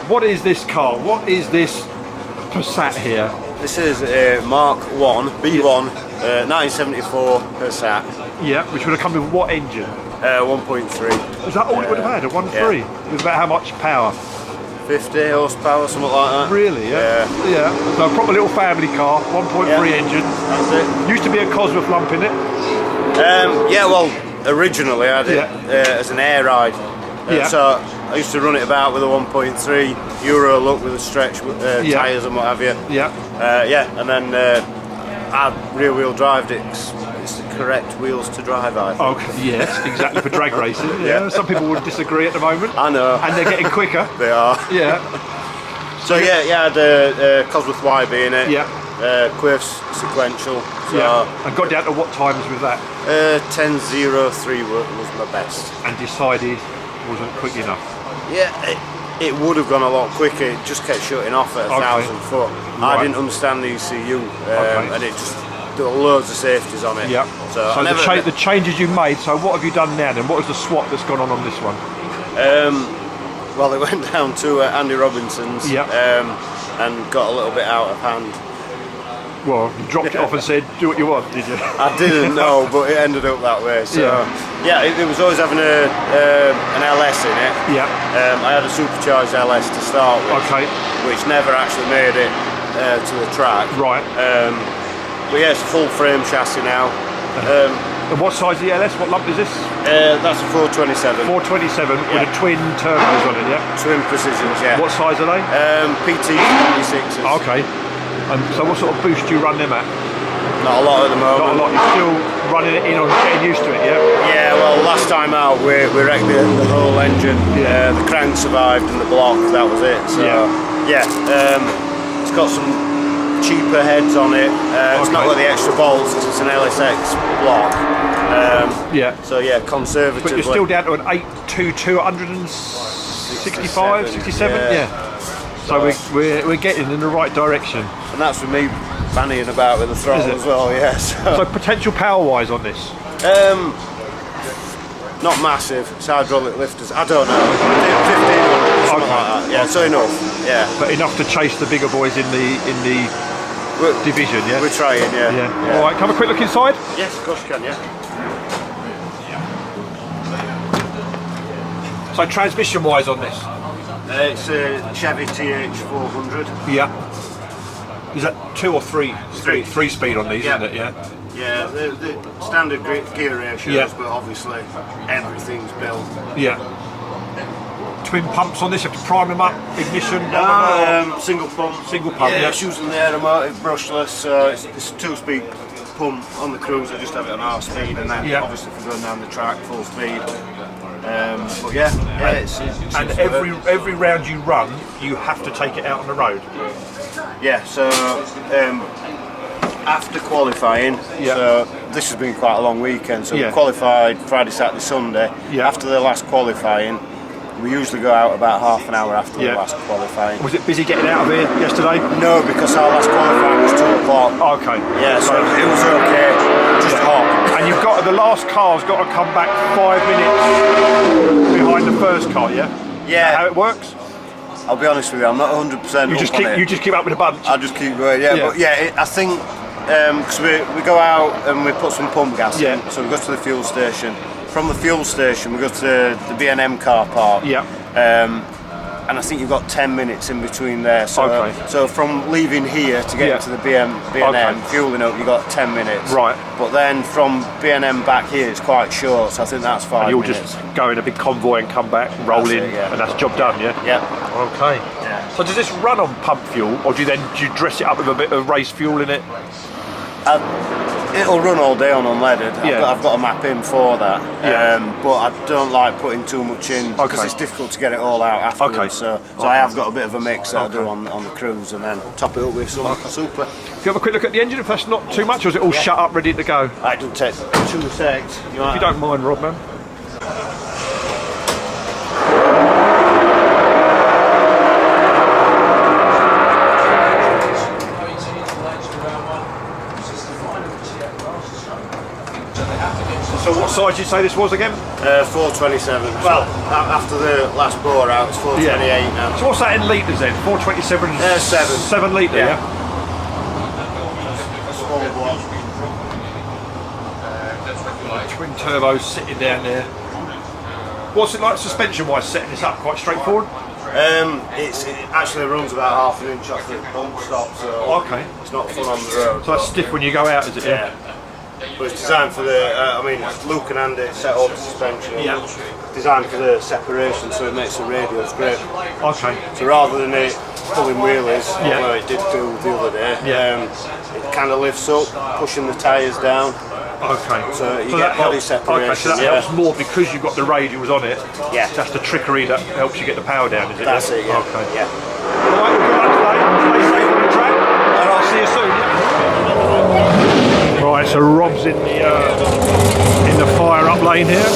what is this car? What is this Passat here? This is a Mk1 B1 1974 Passat. Yeah, which would have come with what engine? 1.3. Is that all it would have had? A 1.3? Yeah. With about how much power? 50 horsepower, something like that. Really? Yeah. Yeah. So a proper little family car, 1.3 engine. That's it. Used to be a Cosworth lump in it. Yeah, well, originally I did as an air ride. So I used to run it about with a 1.3 Euro look with a stretch tyres and what have you. Yeah. And then I rear wheel drived it. It's the correct wheels to drive, I think. Okay. Yes, exactly, for drag racing. Yeah. Some people would disagree at the moment. I know. And they're getting quicker. They are. Yeah. So I had a Cosworth YB in it. Yeah. Quirfs sequential. So yeah. And got down to what times with that? 10.03 was my best. And decided wasn't quick enough. Yeah, it would have gone a lot quicker. It just kept shutting off at 1,000 foot. Right. I didn't understand the ECU, and it just there were loads of safeties on it. Yeah. So the changes you made. So what have you done now? Then what was the swap that's gone on this one? Well, it went down to Andy Robinson's. And got a little bit out of hand. Well, you dropped it off and said, "Do what you want," did you? I didn't know, but it ended up that way. So it was always having an LS in it. Yeah. I had a supercharged LS to start with. Okay. Which never actually made it to the track. Right. But yeah, it's a full frame chassis now. And what size is the LS? What lump is this? That's a 427. 427 with a twin turbos on it, yeah? Twin precisions, yeah. What size are they? PT 26s. Okay. So what sort of boost do you run them at? Not a lot at the moment. Not a lot. You're still running it in on getting used to it, yeah? Yeah, well, last time out we wrecked the whole engine. Yeah. The crank survived and the block, that was it. So, it's got some cheaper heads on it. It's not got the extra bolts because it's an LSX block. So yeah, conservatively. But you're still down to an 822, 165, 67? Yeah. So we're getting in the right direction. And that's with me fannying about with the throttle as well, yes. So potential power-wise on this? Not massive. It's hydraulic lifters. I don't know. 1500, something like that. Yeah, so enough. Yeah. But enough to chase the bigger boys in the division, yeah? We're trying, yeah. All right, can I have a quick look inside? Yes, of course you can, yeah. So transmission-wise on this? It's a Chevy TH400. Yeah. Is that 2 or 3? Three speed on these, isn't it? Yeah. Yeah, the standard gear ratios, but obviously everything's built. Yeah. Twin pumps on this, you have to prime them up, ignition? Single pump. Single pump, yeah. It's using the aeromotive brushless, so it's a 2-speed pump on the cruiser, just have it on half speed, and then obviously if we're going down the track, full speed. But it's and every round you run, you have to take it out on the road. Yeah. So after qualifying, so this has been quite a long weekend. So we qualified Friday, Saturday, Sunday. After the last qualifying, we usually go out about half an hour after the last qualifying. Was it busy getting out of here yesterday? No, because our last qualifying was 2 o'clock. Okay. Yeah, so it was okay. Just hot. And the last car's got to come back 5 minutes behind the first car, yeah? Yeah. Is that how it works? I'll be honest with you, I'm not 100%. You just keep up with the bunch. I just keep going, but I think because we go out and we put some pump gas in, so we go to the fuel station. From the fuel station, we go to the B&M car park. Yeah. And I think you've got 10 minutes in between there. So, so from leaving here to get to the B&M, fueling up, you've got 10 minutes. Right. But then from B&M back here, it's quite short, so I think that's 5 minutes. You'll just go in a big convoy and come back, roll in, and that's job done, yeah? Yeah. Okay. Yeah. So does this run on pump fuel, or do you dress it up with a bit of race fuel in it? It'll run all day on unleaded. I've got a map in for that. But I don't like putting too much in because it's difficult to get it all out afterwards. So I have got a bit of a mix that I do on the cruise and then top it up with some super. If you have a quick look at the engine, if that's not too much, or is it all shut up, ready to go? I do take 2 seconds. If you don't mind, Rob, man. So what size did you say this was again? 427. Well, after the last bore out, it's 428 now. So what's that in litres then? 427? 7. 7 litre, yeah? Small block. Twin turbos sitting down there. What's it like suspension-wise, setting this up? Quite straightforward? It actually runs about half an inch off the bump stop, so okay. It's not fun on the road. So that's stiff when you go out, is it? Yeah. But it's designed for the, I mean, Luke and Andy set up the suspension. Yeah. Designed for the separation, so it makes the radials grip. Okay. So rather than it pulling wheelies, although it did do the other day, it kind of lifts up, pushing the tyres down. Okay. So you get body separation. Okay, so that helps more because you've got the radials on it. Yeah. That's the trickery that helps you get the power down, is it? That's it, yeah. Okay. Yeah. Alright, we'll go out today. Stay safe on the track. And I'll see you soon. Right, so Rob's in the fire up lane here.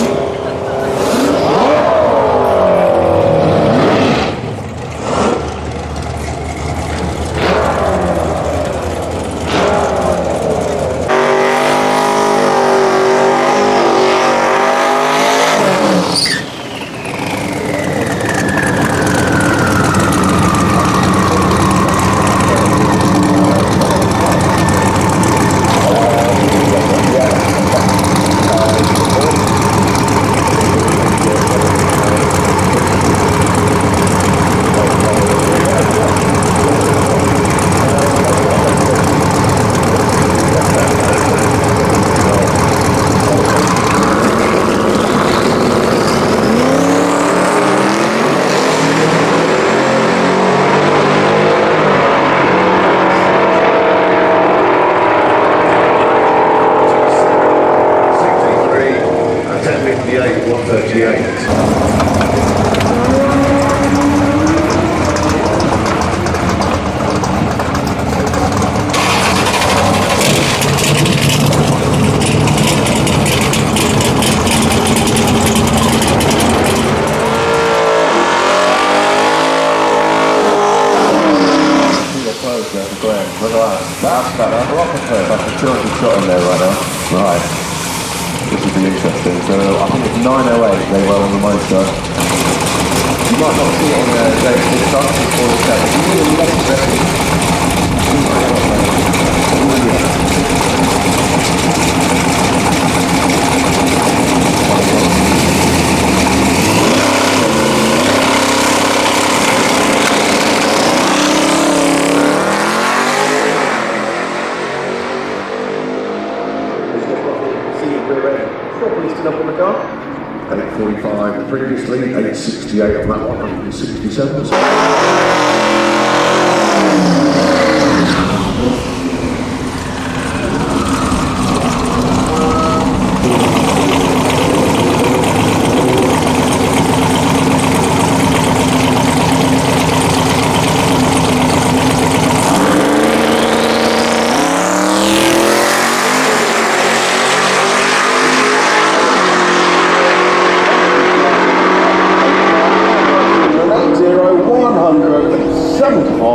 That's better. That's a 200 shot in there right now. Right. This will be interesting. So I think it's 908 they were on the motor. You might not see it on the day truck before the set. You really love it very Up on the car. 845 previously, 868 on that 167.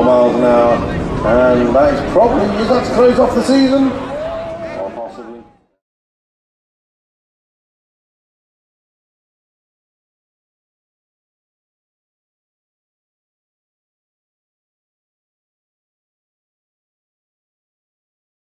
miles an hour, and that is probably, is that to close off the season?